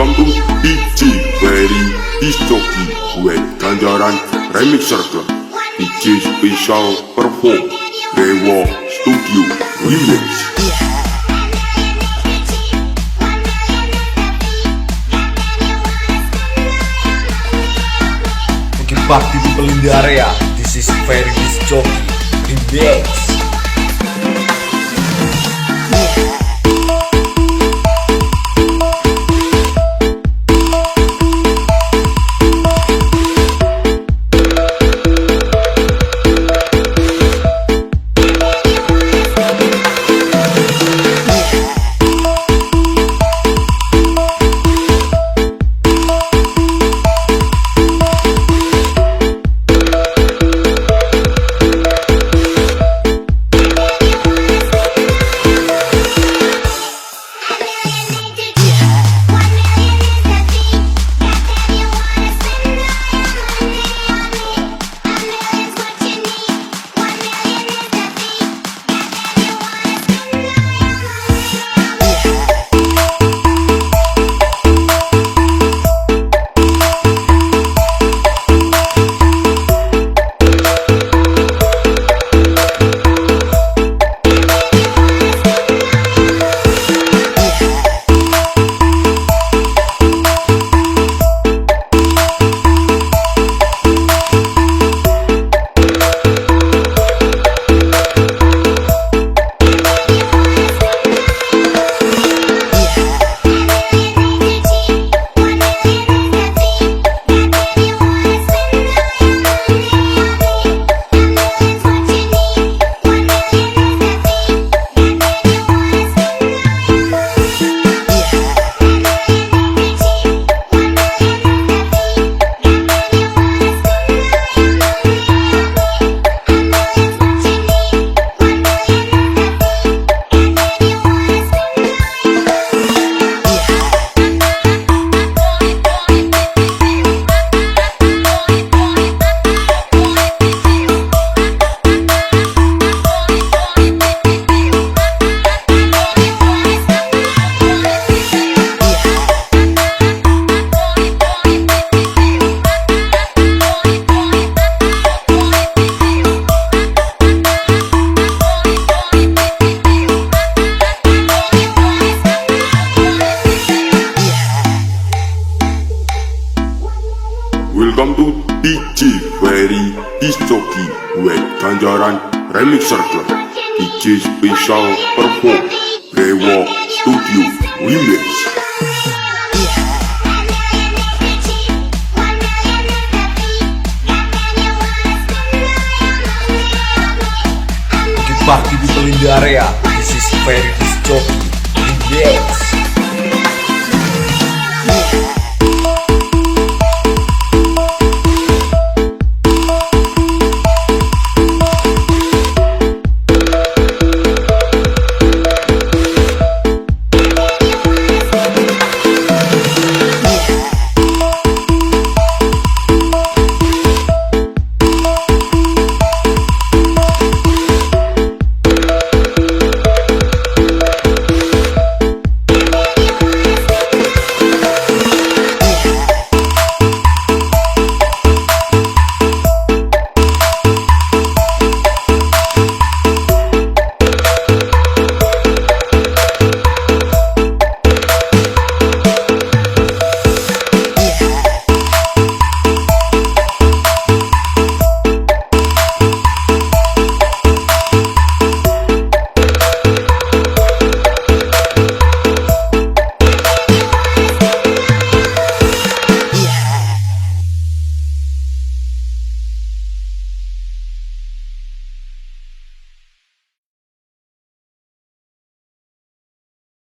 Welcome to DJ Very Disjoki with Ganjaran Remix Circle. DJ Special Perform Dewa Studio Remix. Party people in the area. This is Very Disjoki Remix. Welcome to DJ Very Disjoki with Ganjaran Remix Circle. DJ Special Perform Dewa Studio Remix. Party people in the area. This is Very Disjoki Remix.